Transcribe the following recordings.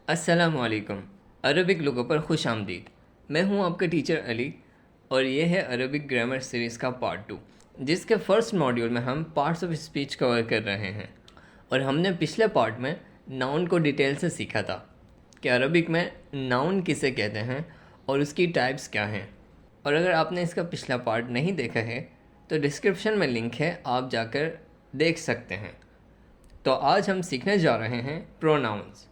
السلام علیکم، عربک لغوں پر خوش آمدید۔ میں ہوں آپ کا ٹیچر علی، اور یہ ہے عربک گرامر سیریز کا پارٹ 2، جس کے فرسٹ ماڈیول میں ہم پارٹس آف اسپیچ کور کر رہے ہیں۔ اور ہم نے پچھلے پارٹ میں ناؤن کو ڈیٹیل سے سیکھا تھا کہ عربک میں ناؤن کسے کہتے ہیں اور اس کی ٹائپس کیا ہیں۔ اور اگر آپ نے اس کا پچھلا پارٹ نہیں دیکھا ہے تو ڈسکرپشن میں لنک ہے، آپ جا کر دیکھ سکتے ہیں۔ تو آج ہم سیکھنے جا رہے ہیں پروناؤنس،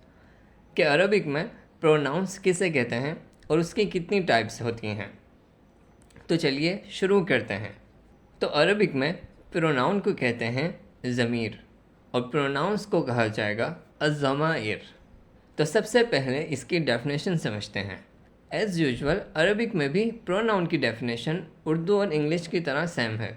کہ عربک میں پروناؤنس کسے کہتے ہیں اور اس کی کتنی ٹائپس ہوتی ہیں۔ تو چلیے شروع کرتے ہیں۔ تو عربک میں پروناؤن کو کہتے ہیں ضمیر، اور پروناؤنس کو کہا جائے گا الضمائر۔ تو سب سے پہلے اس کی ڈیفینیشن سمجھتے ہیں۔ ایز یوزول عربک میں بھی پروناؤن کی ڈیفینیشن اردو اور انگلش کی طرح سیم ہے۔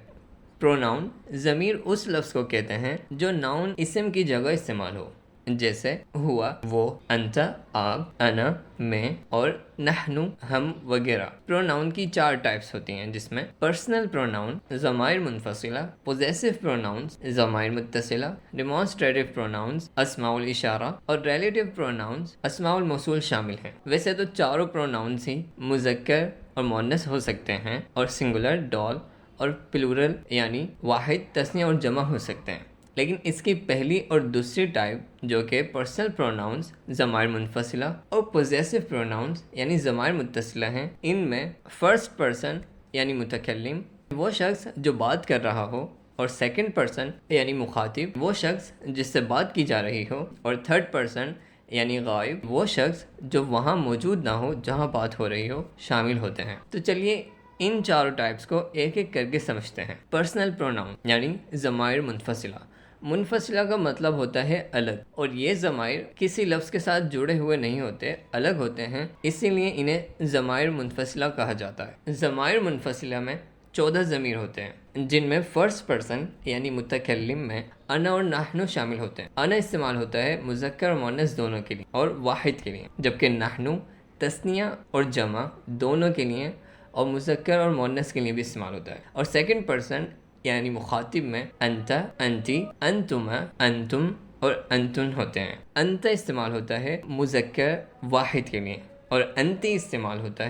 پروناؤن ضمیر اس لفظ کو کہتے ہیں جو ناؤن اسم کی جگہ استعمال ہو، جیسے ہوا، وہ، انت، آپ، انا، میں اور نحن، ہم وغیرہ۔ پروناؤن کی 4 ٹائپس ہوتی ہیں، جس میں پرسنل پروناؤن ضمائر منفصلہ، پوزیسو پروناؤنس ضمائر متصلہ، ڈیمانسٹریٹو پروناؤنس اسماء الاشارہ اور ریلیٹو پروناؤنس اسماء الموصول شامل ہیں۔ ویسے تو چاروں پروناؤنس ہی مذکر اور مؤنث ہو سکتے ہیں، اور سنگولر ڈال اور پلورل یعنی واحد، تثنیہ اور جمع ہو سکتے ہیں۔ لیکن اس کی پہلی اور دوسری ٹائپ جو کہ پرسنل پروناؤنس ضمائر منفصلہ اور پوزیسو پروناؤنس یعنی ضمائر متصلہ ہیں، ان میں فرسٹ پرسن یعنی متکلم وہ شخص جو بات کر رہا ہو، اور سیکنڈ پرسن یعنی مخاطب وہ شخص جس سے بات کی جا رہی ہو، اور تھرڈ پرسن یعنی غائب وہ شخص جو وہاں موجود نہ ہو جہاں بات ہو رہی ہو شامل ہوتے ہیں۔ تو چلیے ان چاروں ٹائپس کو ایک ایک کر کے سمجھتے ہیں۔ پرسنل پروناؤن یعنی ضمائر منفصلہ۔ منفصلہ کا مطلب ہوتا ہے الگ، اور یہ ضمائر کسی لفظ کے ساتھ جڑے ہوئے نہیں ہوتے، الگ ہوتے ہیں، اسی لیے انہیں ضمائر منفصلہ کہا جاتا ہے۔ ضمائر منفصلہ میں 14 ضمیر ہوتے ہیں، جن میں فرسٹ پرسن یعنی متکلم میں انا اور نحن شامل ہوتے ہیں۔ انا استعمال ہوتا ہے مذکر اور مؤنث دونوں کے لیے اور واحد کے لیے، جبکہ نحن تثنیہ اور جمع دونوں کے لیے اور مذکر اور مؤنث کے لیے بھی استعمال ہوتا ہے۔ اور سیکنڈ پرسن یعنی مخاطب میں انت، انتی، انتما، انتم اور انتن ہوتے ہیں۔ انت استعمال ہوتا ہے مذکر واحد کے لیے، اور انتی استعمال ہوتا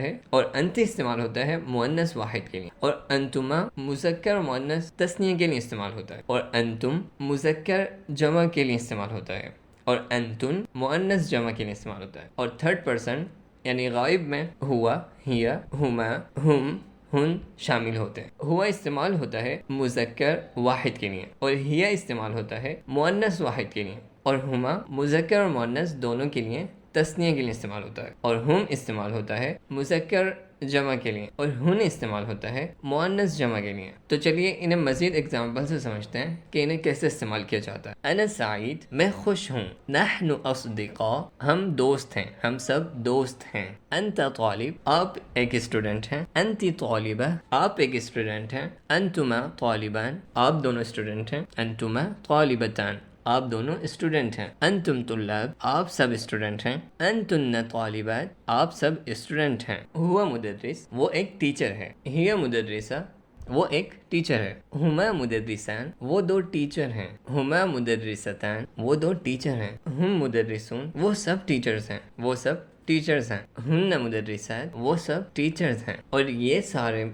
ہے مؤنث واحد کے لیے، اور انتما مذکر اور مؤنث تثنیہ کے لیے استعمال ہوتا ہے، اور انتم مذکر جمع کے لیے استعمال ہوتا ہے، اور انتن مؤنث جمع کے لیے استعمال ہوتا ہے۔ اور تھرڈ پرسن یعنی غائب میں ہوا، ہیا، ہما، ہم، ہن شامل ہوتے ہیں۔ ہوا استعمال ہوتا ہے مذکر واحد کے لیے، اور ہیا استعمال ہوتا ہے مؤنث واحد کے لیے، اور ہما مذکر اور مؤنث دونوں کے لیے تثنیہ کے لیے استعمال ہوتا ہے، اور ہم استعمال ہوتا ہے مذکر جمع کے لیے، اور ہن استعمال ہوتا ہے مؤنث جمع کے لیے۔ تو چلیے انہیں مزید اگزامپل سے سمجھتے ہیں کہ انہیں کیسے استعمال کیا جاتا ہے۔ انا سعید، میں خوش ہوں۔ نحن اصدقاء، ہم دوست ہیں، ہم سب دوست ہیں۔ انت طالب، آپ ایک اسٹوڈنٹ ہیں۔ انتی طالبہ، آپ ایک اسٹوڈنٹ ہیں۔ انتما طالبان، آپ دونوں اسٹوڈنٹ ہیں۔ انتما طالبتان، آپ دونوں اسٹوڈنٹ ہیں۔ انتم طلاب، آپ سب اسٹوڈنٹ ہیں۔ انتن طالبات، آپ سب اسٹوڈنٹ ہیں۔ ہوا مدرس، وہ ایک ٹیچر ہے۔ ہی مدرسہ، وہ ایک ٹیچر ہے۔ ہما مدرسان، وہ 2 ٹیچر ہیں۔ ہما مدرستان، وہ 2 ٹیچر ہیں۔ ہم مدرسون، وہ سب ٹیچرز ہیں، ہن مدرسات، وہ سب ٹیچرز ہیں۔ اور یہ سارے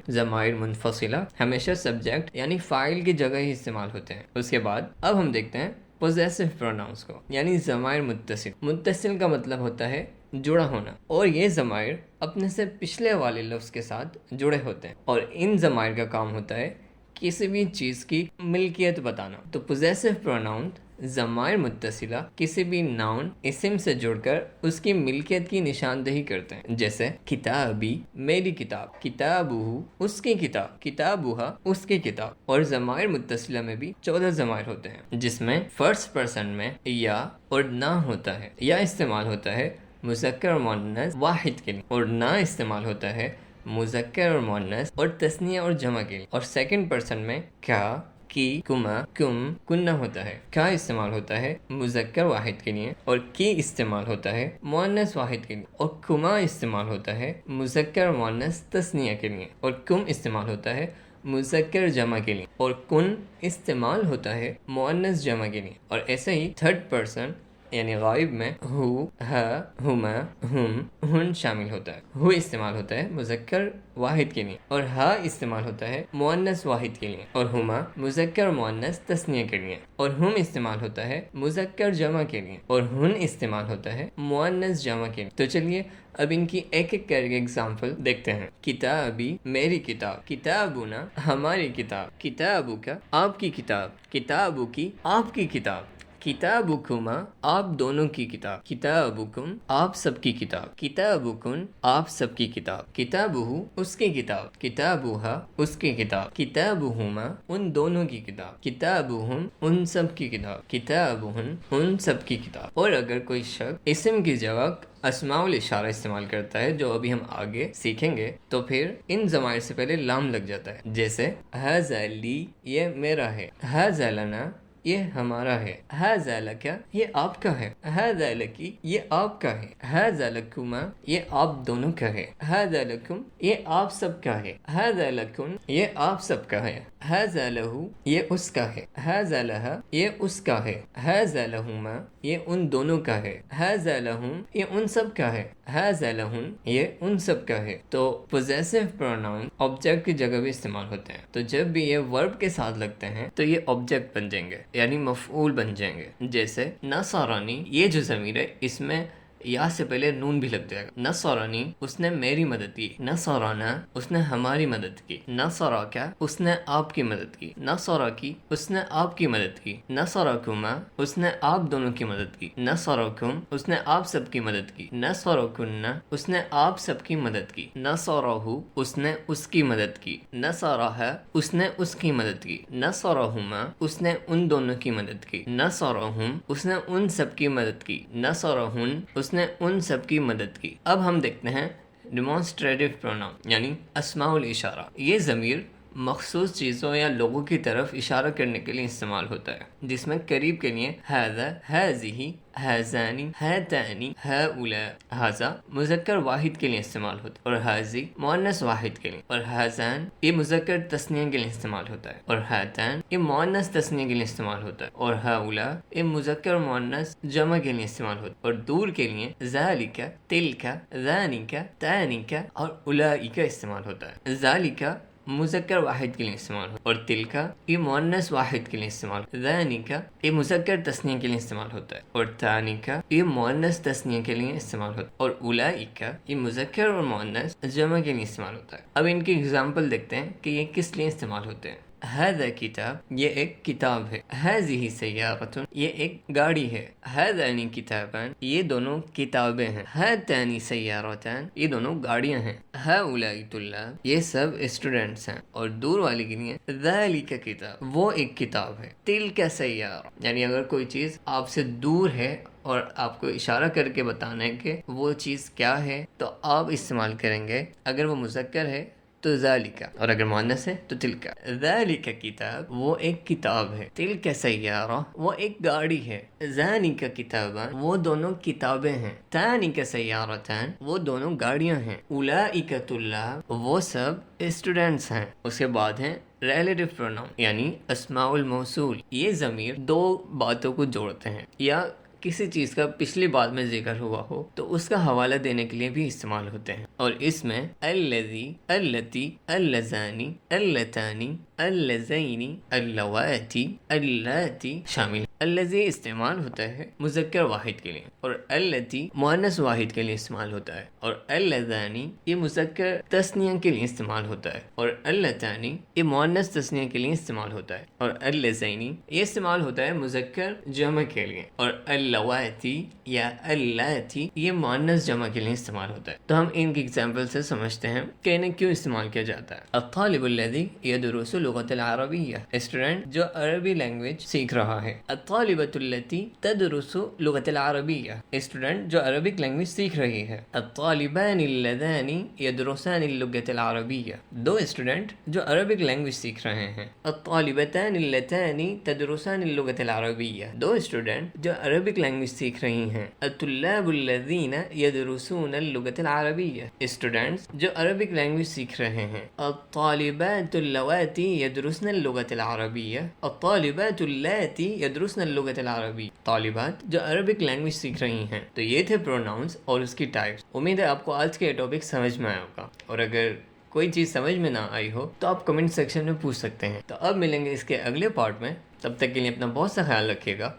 ضمائر منفصلہ ہمیشہ سبجیکٹ یعنی فاعل کی جگہ ہی استعمال ہوتے ہیں۔ اس کے بعد اب ہم دیکھتے ہیں پوزیسو پروناؤنس کو، یعنی ضمائر متصل۔ متصل کا مطلب ہوتا ہے جڑا ہونا، اور یہ ضمائر اپنے سے پچھلے والے لفظ کے ساتھ جڑے ہوتے ہیں، اور ان ضمائر کا کام ہوتا ہے کسی بھی چیز کی ملکیت بتانا۔ تو پوزیسو پروناؤن ضمائر متصلہ کسی بھی ناؤن اسم سے جڑ کر اس کی ملکیت کی نشاندہی کرتے ہیں، جیسے کتابی، میری کتاب، کتابہ، اس کی کتاب، کتابہ، اس کی کتاب۔ اور ضمائر متصلہ میں بھی 14 ضمائر ہوتے ہیں، جس میں فرسٹ پرسن میں یا اور نہ ہوتا ہے۔ یا استعمال ہوتا ہے مذکر اور مؤنث واحد کے لیے، اور نہ استعمال ہوتا ہے مذکر اور مؤنث اور تثنیہ اور جمع کے لیے۔ اور سیکنڈ پرسن میں کیا، کی، کما، کم، کنہ ہوتا ہے۔ کیا استعمال ہوتا ہے مذکر واحد کے لیے، اور کی استعمال ہوتا ہے مؤنث واحد کے لیے، اور کما استعمال ہوتا ہے مذکر اور مؤنث تثنیہ کے لیے، اور کم استعمال ہوتا ہے مذکر جمع کے لیے، اور کن استعمال ہوتا ہے مؤنث جمع کے لیے۔ اور ایسے ہی تھرڈ پرسن یعنی غائب میں ہو، ہا، ہما، ہم، ہن شامل ہوتا ہے۔ ہو استعمال ہوتا ہے مذکر واحد کے لیے، اور ہا استعمال ہوتا ہے مؤنث واحد کے لیے، اور ہما مذکر مؤنث تثنیہ کے لیے، اور ہم استعمال ہوتا ہے مذکر جمع کے لیے، اور ہن استعمال ہوتا ہے مؤنث جمع کے لیے۔ تو چلیے اب ان کی ایک ایک کر کے ایگزامپل دیکھتے ہیں۔ کتابی میری کتاب، کتابنا ہماری کتاب، کتابک آپ کی کتاب، کتابکی آپ کی کتاب، کتابکما آپ دونوں کی کتاب، کتابکم آپ سب کی کتاب، کتابکن آپ سب کی کتاب، کتابہ اس کی کتاب، کتابہا اس کی کتاب، کتابہما ان دونوں کی کتاب، کتابہم ان سب کی کتاب، کتابہن ان سب کی کتاب۔ اور اگر کوئی شخص اسم کی جگہ اسماء الاشارہ استعمال کرتا ہے، جو ابھی ہم آگے سیکھیں گے، تو پھر ان ضمائر سے پہلے لام لگ جاتا ہے، جیسے ھذا لی یہ میرا ہے، ھذا لنا یہ ہمارا ہے، ھذا لک یہ آپ کا ہے، ھذا لکی یہ آپ کا ہے، ھذا لکما یہ آپ دونوں کا ہے، ھذا لکم یہ آپ سب کا ہے، ھذا لکن یہ آپ سب کا ہے، ھذا لہ یہ اس کا ہے، ھذا لہا یہ اس کا ہے، ھذا لہما یہ ان دونوں کا ہے، ھذا لہم یہ ان سب کا ہے، ھذا لہن یہ ان سب کا ہے۔ تو پوزیسو پروناؤن آبجیکٹ کی جگہ بھی استعمال ہوتے ہیں، تو جب بھی یہ ورب کے ساتھ لگتے ہیں تو یہ آبجیکٹ بن جائیں گے، یعنی مفعول بن جائیں گے۔ جیسے نصرانی یہ جو ضمیر ہے اس میں یا سے پہلے نون بھی لگ جائے گا۔ نصرانی اس نے میری مدد کی، نصرنا اس نے ہماری مدد کی، نصرکا اس نے آپ کی مدد کی، نصرکی اس نے آپ کی مدد کی، نصرکما اس نے آپ دونوں کی مدد کی، نصرکم اس نے آپ سب کی مدد کی، نصرکن اس نے آپ سب کی مدد کی، نصرہ اس نے اس کی مدد کی، نصرہ اس نے اس کی مدد کی، نصرہما اس نے ان دونوں کی مدد کی، نصرہم اس نے ان سب کی مدد کی، نصرہن اس نے ان سب کی مدد کی۔ اب ہم دیکھتے ہیں ڈیمانسٹریٹو پروناؤن یعنی اسماء الاشارہ۔ یہ ضمیر مخصوص چیزوں یا لوگوں کی طرف اشارہ کرنے کے لیے استعمال ہوتا ہے، جس میں قریب کے لیے ھذا، ھذہ، ھذانی، ھذانی، ھؤلاء، ھذا مذکر واحد کے لیے استعمال ہوتا ہے، اور ھذی مؤنث واحد کے لیے، اور ھذان یہ مذکر تثنیہ کے لیے استعمال ہوتا ہے، اور ھاتان یہ مؤنث تثنیہ کے لیے استعمال ہوتا ہے، اور ھؤلاء یہ مذکر مؤنث جمع کے لیے استعمال ہوتا ہے، اور دور کے لیے ذالک، تلک، ذانک، تانک اور اولئک استعمال ہوتا ہے۔ ذالک مذکر واحد کے لیے استعمال ہوتا ہے، اور تلکا یہ مؤنث واحد کے لیے استعمال ہوتا ہے، ذانکا یہ مذکر تثنیہ کے لیے استعمال ہوتا ہے، اور تانکا یہ مؤنث تثنیہ کے لیے استعمال ہوتا ہے، اور اولئک یہ مذکر اور مؤنث جمع کے لیے استعمال ہوتا ہے۔ اب ان کی اگزامپل دیکھتے ہیں کہ یہ کس لیے استعمال ہوتے ہیں۔ ھذا کتاب یہ ایک کتاب ہے، ھذہ سیارۃ یہ ایک گاڑی ہے، ھذان کتابان یہ دونوں کتابیں ہیں، ھاتان سیارتان یہ دونوں گاڑیاں ہیں، ھؤلاء طلاب یہ سب اسٹوڈنٹس ہیں، اور دور والے کے لیے ذالک کتاب وہ ایک کتاب ہے، تلک سیارہ یعنی اگر کوئی چیز آپ سے دور ہے اور آپ کو اشارہ کر کے بتانا ہے کہ وہ چیز کیا ہے، تو آپ استعمال کریں گے، اگر وہ مذکر ہے تو ذالک، اور اگر مؤنث ہے تو تلک۔ ذالک کتاب وہ ایک کتاب ہے، تلک سیارہ وہ ایک گاڑی ہے، ذانک کتابان وہ دونوں کتابیں ہیں، تانک سیارتان وہ دونوں گاڑیاں ہیں، اولئک طلاب وہ سب اسٹوڈنٹس ہیں۔ اس کے بعد ہیں ریلیٹو پروناؤن یعنی اسماء الموصول۔ یہ ضمیر دو باتوں کو جوڑتے ہیں، یا کسی چیز کا پچھلی بات میں ذکر ہوا ہو تو اس کا حوالہ دینے کے لیے بھی استعمال ہوتے ہیں، اور اس میں الذی، اللتی، اللذانی، اللتانی، اللذینی، اللواتی، اللاتی شامل۔ الذی استعمال ہوتا ہے مذکر واحد کے لیے، اور اللتی مؤنث واحد کے لیے استعمال ہوتا ہے، اور اللذانی یہ مذکر تثنیہ کے لیے استعمال ہوتا ہے، اور اللتانی یہ مؤنث تثنیہ کے لیے استعمال ہوتا ہے، اور اللذینی یہ استعمال ہوتا ہے مذکر جمع کے لیے، اور اللواتی یا اللاتی یہ مؤنث جمع کے لیے استعمال ہوتا ہے۔ تو ہم ان کی ایگزامپل سے سمجھتے ہیں کہ انہیں کیوں استعمال کیا جاتا ہے۔ الطالب الذی یدرس لغۃ العربیہ اسٹوڈنٹ جو عربی لینگویج سیکھ رہا ہے، الطالبۃ التی تدرس لغۃ العربیہ اسٹوڈنٹ جو عربک لینگویج سیکھ رہی ہے، الطالبان اللذان یدرسان اللغۃ العربیہ دو اسٹوڈنٹ جو عربک لینگویج سیکھ رہے ہیں، الطالبتان اللتان تدرسان اللغۃ العربیہ دو اسٹوڈنٹ جو عربک لینگویج سیکھ رہی ہیں، الطلاب الذین یدرسون اللغۃ العربیہ اسٹوڈنٹس جو عربک لینگویج سیکھ رہے ہیں، الطالبات اللواتی یدرسن اللغۃ العربیہ الطالبات اللاتی یدرسن درسنا اللغة العربی طالبات جو عربک لینگویج سیکھ رہی ہیں. تو یہ تھے پروناؤنس اور اس کی ٹائپس. امید ہے آپ کو آج کے یہ ٹاپک سمجھ میں آیا ہوگا, اور اگر کوئی چیز سمجھ میں نہ آئی ہو تو آپ کمنٹ سیکشن میں پوچھ سکتے ہیں. تو اب ملیں گے اس کے اگلے پارٹ میں. تب تک کے لیے اپنا بہت سا خیال رکھیے گا.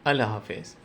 اللہ حافظ.